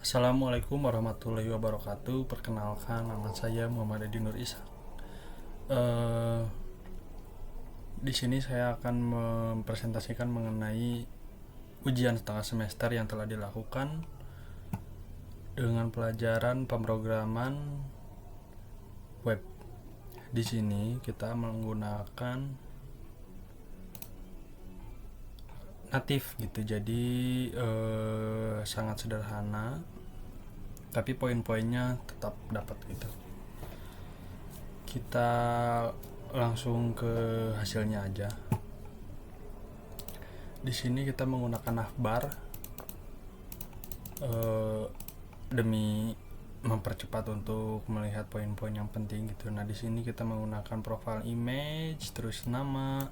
Assalamualaikum warahmatullahi wabarakatuh. Perkenalkan, nama saya Muhammad Edi Nur Ishak. Eh, di sini saya akan mempresentasikan mengenai ujian setengah semester yang telah dilakukan dengan pelajaran pemrograman web. Di sini kita menggunakan natif gitu, jadi sangat sederhana, tapi poin-poinnya tetap dapat gitu. Kita langsung ke hasilnya aja. Di sini kita menggunakan navbar demi mempercepat untuk melihat poin-poin yang penting gitu. Nah, di sini kita menggunakan profile image, terus nama,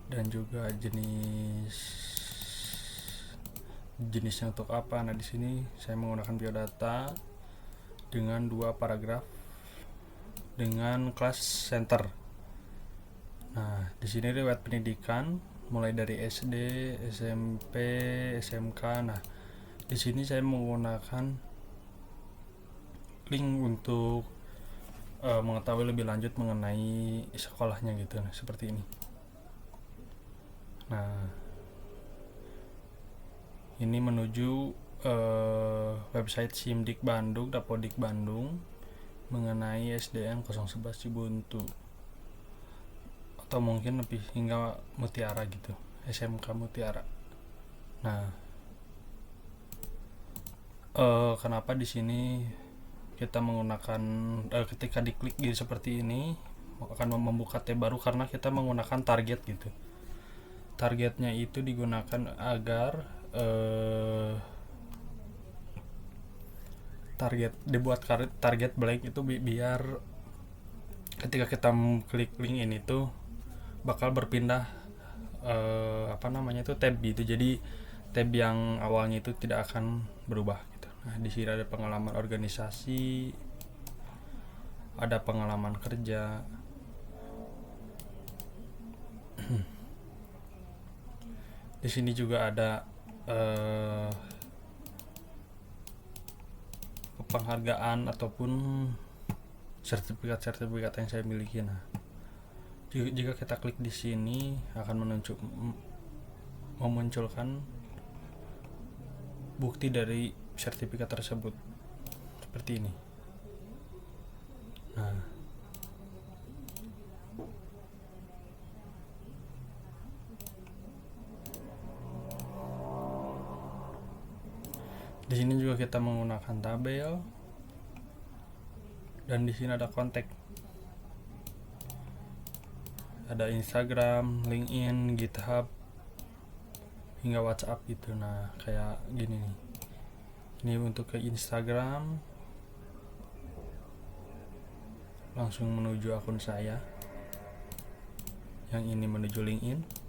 dan juga jenisnya untuk apa. Nah, di sini saya menggunakan biodata dengan 2 paragraf dengan kelas center. Nah, di sini riwayat pendidikan mulai dari SD, SMP, SMK. Nah, di sini saya menggunakan link untuk mengetahui lebih lanjut mengenai sekolahnya gitu. Nah, seperti ini. Nah, ini menuju website Simdik Bandung, Dapodik Bandung mengenai SDN 011 Cibuntu, atau mungkin lebih hingga Mutiara gitu, SMK Mutiara. Nah, kenapa di sini kita menggunakan ketika diklik gitu seperti ini akan membuka tab baru, karena kita menggunakan target gitu. Targetnya itu digunakan agar dibuat target blank itu biar ketika kita klik link ini tuh bakal berpindah tab gitu. Jadi tab yang awalnya itu tidak akan berubah gitu. Nah, di sini ada pengalaman organisasi, ada pengalaman kerja. Di sini juga ada penghargaan ataupun sertifikat yang saya miliki. Nah, jika kita klik di sini akan memunculkan bukti dari sertifikat tersebut seperti ini. Nah, di sini juga kita menggunakan tabel, dan di sini ada kontak, ada Instagram, LinkedIn, GitHub, hingga WhatsApp gitu. Nah, kayak gini nih. Ini untuk ke Instagram, langsung menuju akun saya. Yang ini menuju LinkedIn.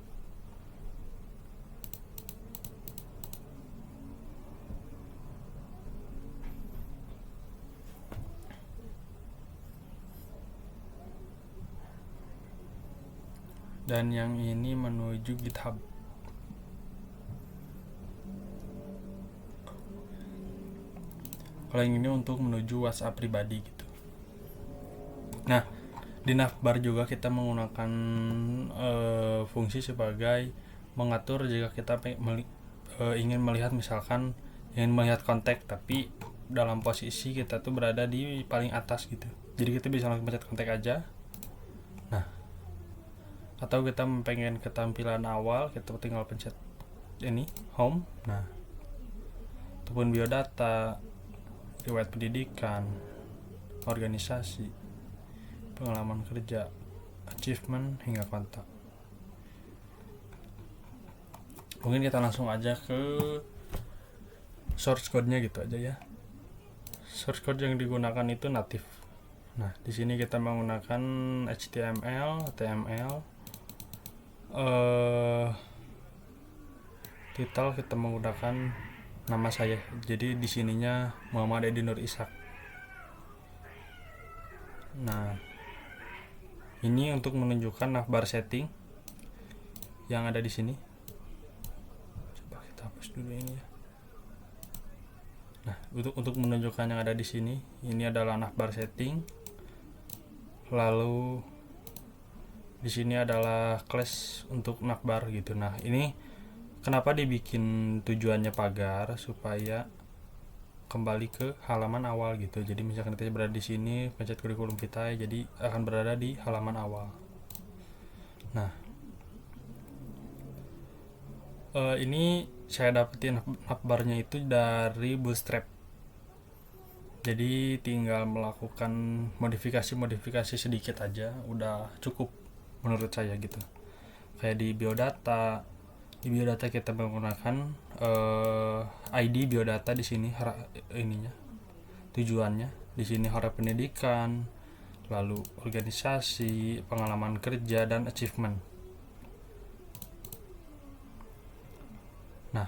Dan yang ini menuju GitHub. Kalau yang ini untuk menuju WhatsApp pribadi gitu. Nah, di navbar juga kita menggunakan fungsi sebagai mengatur jika kita ingin melihat, misalkan ingin melihat kontak tapi dalam posisi kita tuh berada di paling atas gitu. Jadi kita bisa langsung pencet kontak aja. Nah, atau kita pengen ke tampilan awal, kita tinggal pencet ini home. Nah, ataupun biodata, riwayat pendidikan, organisasi, pengalaman kerja, achievement, hingga kontak. Mungkin kita langsung aja ke source code-nya gitu aja ya. Source code yang digunakan itu native. Nah, di sini kita menggunakan HTML, HTML. Title kita menggunakan nama saya. Jadi di sininya Muhammad Edi Nur Ishak. Nah, ini untuk menunjukkan navbar setting yang ada di sini. Coba kita hapus dulu ini ya. Nah, untuk menunjukkan yang ada di sini, ini adalah navbar setting. Lalu di sini adalah class untuk navbar gitu. Nah, ini kenapa dibikin tujuannya pagar, supaya kembali ke halaman awal gitu. Jadi misalkan kita berada di sini, pencet kurikulum kita, jadi akan berada di halaman awal. Nah, ini saya dapetin navbarnya itu dari Bootstrap. Jadi tinggal melakukan modifikasi sedikit aja, udah cukup menurut saya gitu. Kayak di biodata kita menggunakan ID biodata di sini ininya tujuannya. Di sini hara pendidikan, lalu organisasi, pengalaman kerja, dan achievement. Nah,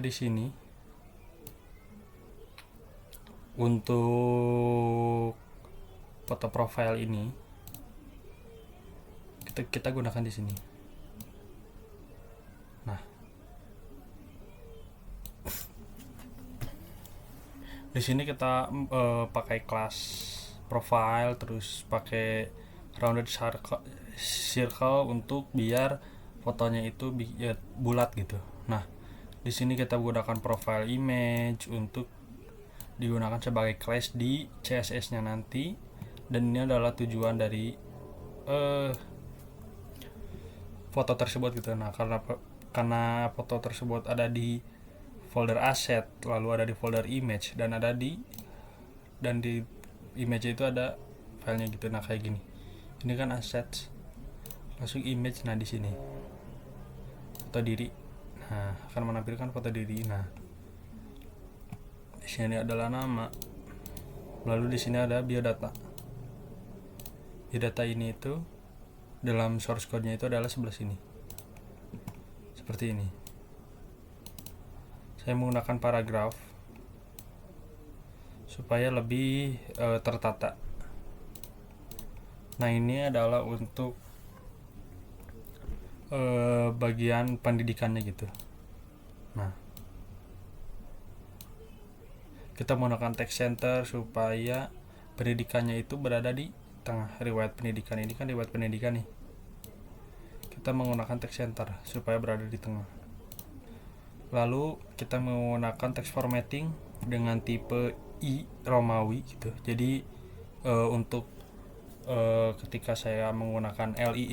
di sini untuk foto profile ini kita gunakan di sini. Nah, di sini kita pakai kelas profile, terus pakai rounded circle untuk biar fotonya itu bulat gitu. Nah, di sini kita gunakan profile image untuk digunakan sebagai class di CSS-nya nanti, dan ini adalah tujuan dari foto tersebut gitu. Nah, karena foto tersebut ada di folder asset, lalu ada di folder image, dan di image itu ada filenya gitu. Nah, kayak gini. Ini kan assets, masuk image. Nah, di sini foto diri. Nah, akan menampilkan foto diri. Nah, di sini adalah nama. Lalu di sini ada biodata. Biodata ini itu dalam source code-nya itu adalah sebelah sini. Seperti ini. Saya menggunakan paragraf supaya lebih tertata. Nah, ini adalah untuk bagian pendidikannya gitu. Nah, kita menggunakan text center supaya pendidikannya itu berada di tengah. Riwayat pendidikan ini kan riwayat pendidikan nih, kita menggunakan text center supaya berada di tengah. Lalu kita menggunakan text formatting dengan tipe I Romawi gitu. Jadi untuk ketika saya menggunakan LI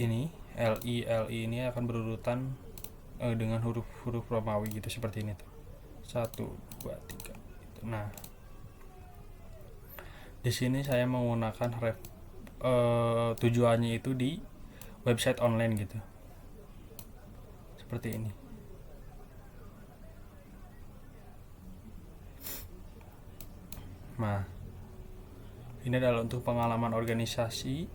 ini akan berurutan dengan huruf Romawi gitu, seperti ini tuh. 1 2 3 gitu. Nah, di sini saya menggunakan tujuannya itu di website online gitu. Seperti ini. Nah, ini adalah untuk pengalaman organisasi.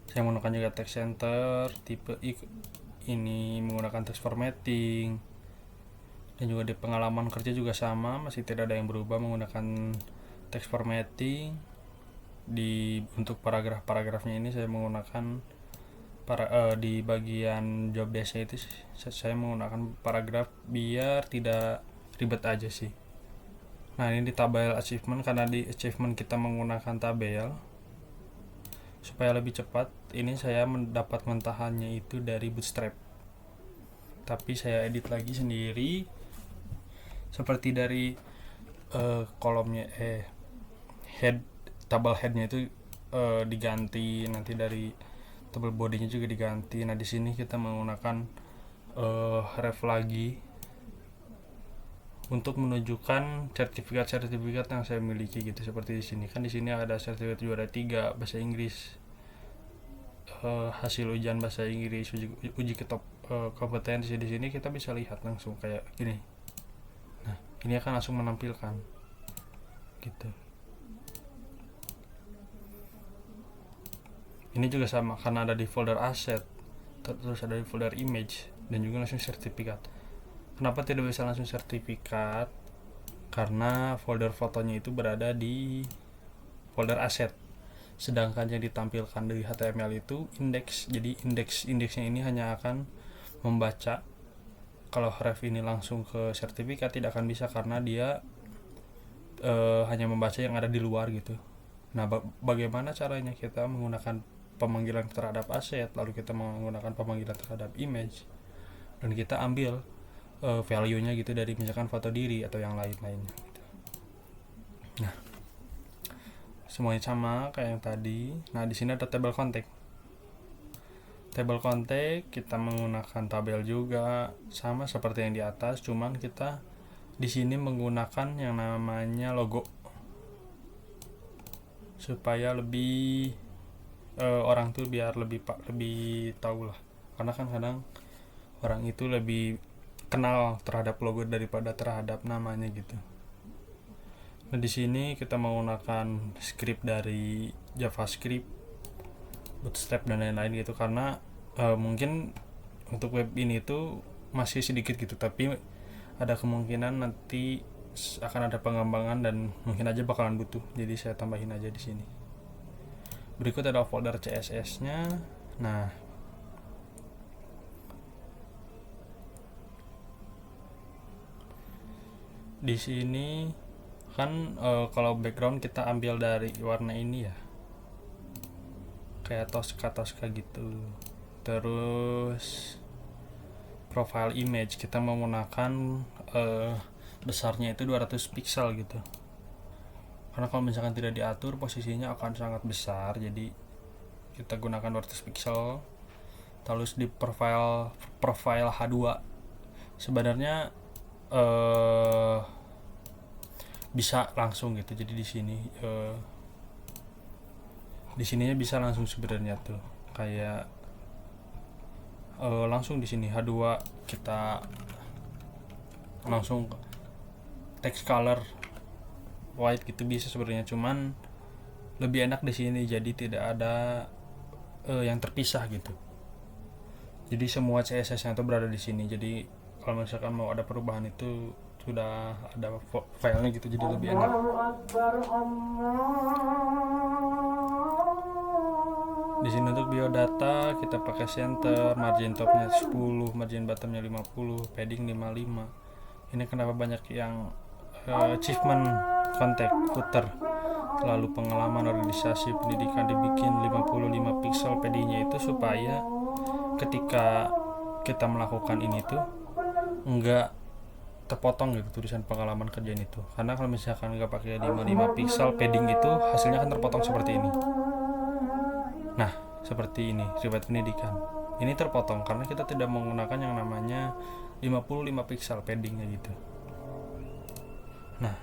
Saya menggunakan juga text center tipe I, ini menggunakan text formatting, dan juga di pengalaman kerja juga sama, masih tidak ada yang berubah, menggunakan text formatting. Untuk paragraf-paragrafnya ini saya menggunakan di bagian job desk itu saya menggunakan paragraf biar tidak ribet aja sih. Nah, ini di tabel achievement, karena di achievement kita menggunakan tabel supaya lebih cepat. Ini saya mendapat mentahannya itu dari Bootstrap, tapi saya edit lagi sendiri seperti dari kolomnya tabel headnya itu diganti, nanti dari tabel bodinya juga diganti. Nah, di sini kita menggunakan ref lagi untuk menunjukkan sertifikat yang saya miliki gitu. Seperti di sini kan, di sini ada sertifikat juara 3 bahasa Inggris, hasil ujian bahasa Inggris, uji kompetensi. Di sini kita bisa lihat langsung kayak gini. Nah, ini akan langsung menampilkan gitu. Ini juga sama, karena ada di folder asset, terus ada di folder image, dan juga langsung sertifikat. Kenapa tidak bisa langsung sertifikat? Karena folder fotonya itu berada di folder asset, sedangkan yang ditampilkan dari HTML itu indeks. Jadi indeksnya ini hanya akan membaca kalau ref ini langsung ke sertifikat tidak akan bisa karena dia hanya membaca yang ada di luar gitu. Nah, bagaimana caranya kita menggunakan pemanggilan terhadap aset, lalu kita menggunakan pemanggilan terhadap image, dan kita ambil value-nya gitu dari misalkan foto diri atau yang lain-lainnya gitu. Nah, semuanya sama kayak yang tadi. Nah, di sini ada table contact. Table contact kita menggunakan tabel juga sama seperti yang di atas, cuman kita di sini menggunakan yang namanya logo supaya lebih orang tuh biar lebih tahu lah, karena kan kadang orang itu lebih kenal terhadap logo daripada terhadap namanya gitu. Nah, di sini kita menggunakan script dari JavaScript, Bootstrap dan lain-lain gitu, karena mungkin untuk web ini tuh masih sedikit gitu, tapi ada kemungkinan nanti akan ada pengembangan dan mungkin aja bakalan butuh, jadi saya tambahin aja di sini. Berikut ada folder CSS-nya. Nah, di sini kan kalau background kita ambil dari warna ini ya, kayak toska gitu. Terus profile image kita menggunakan besarnya itu 200 pixel gitu, karena kalau misalkan tidak diatur posisinya akan sangat besar, jadi kita gunakan 200 pixel. Terus di profile H2 sebenarnya bisa langsung gitu, jadi di sininya bisa langsung sebenarnya tuh, kayak langsung di sini H2 kita langsung text color white gitu bisa sebenarnya, cuman lebih enak di sini jadi tidak ada yang terpisah gitu, jadi semua CSS-nya itu berada di sini. Jadi kalau misalkan mau ada perubahan itu sudah ada filenya gitu, jadi lebih enak. Di sini untuk biodata kita pakai center, margin topnya 10, margin bottomnya 50, padding 55. Ini kenapa banyak yang achievement, contact, footer, lalu pengalaman, organisasi, pendidikan dibikin 55 pixel paddingnya itu supaya ketika kita melakukan ini tuh enggak terpotong gitu tulisan pengalaman kerjaan itu, karena kalau misalkan nggak pakai 55 pixel padding itu hasilnya akan terpotong seperti ini. Nah, seperti ini riwayat pendidikan ini terpotong karena kita tidak menggunakan yang namanya 55 pixel paddingnya gitu. Nah,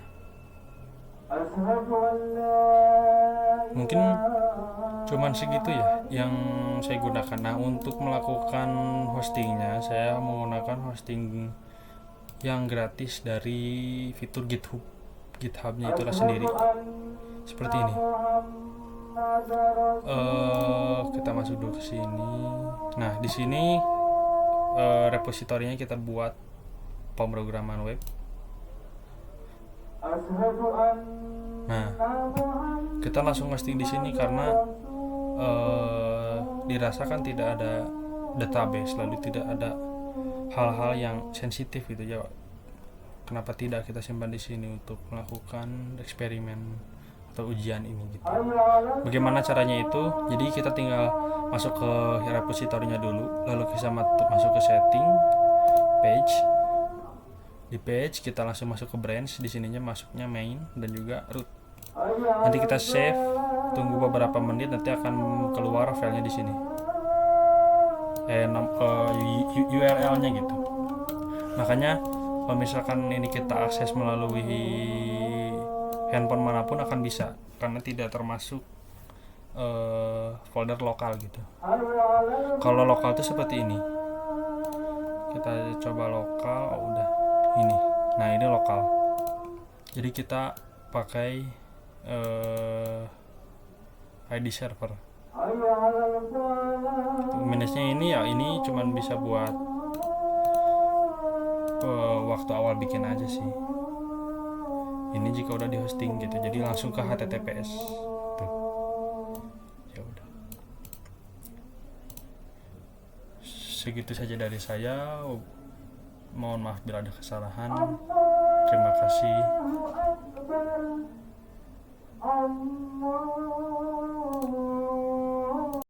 mungkin cuman segitu ya yang saya gunakan. Nah, untuk melakukan hostingnya saya menggunakan hosting yang gratis dari fitur GitHub-nya itulah sendiri, seperti ini. Kita masuk dulu ke sini. Nah, di sini repositorinya kita buat pemrograman web. Nah, kita langsung hosting di sini karena dirasakan tidak ada database, lalu tidak ada hal-hal yang sensitif gitu ya. Kenapa tidak kita simpan di sini untuk melakukan eksperimen atau ujian ini gitu. Bagaimana caranya itu? Jadi kita tinggal masuk ke repositorinya dulu, lalu kita masuk ke setting, page. Di page kita langsung masuk ke branch, di sininya masuknya main dan juga root. Nanti kita save, tunggu beberapa menit, nanti akan keluar filenya di sini. URL-nya gitu. Makanya kalau misalkan ini kita akses melalui handphone manapun akan bisa, karena tidak termasuk folder lokal gitu. Kalau lokal itu seperti ini. Kita coba lokal, udah ini. Nah, ini lokal. Jadi kita pakai ID server. Manage-nya ini ya, ini cuman bisa buat waktu awal bikin aja sih. Ini jika udah di hosting gitu, jadi langsung ke HTTPS tuh. Ya udah, segitu saja dari saya. Mohon maaf bila ada kesalahan. Terima kasih.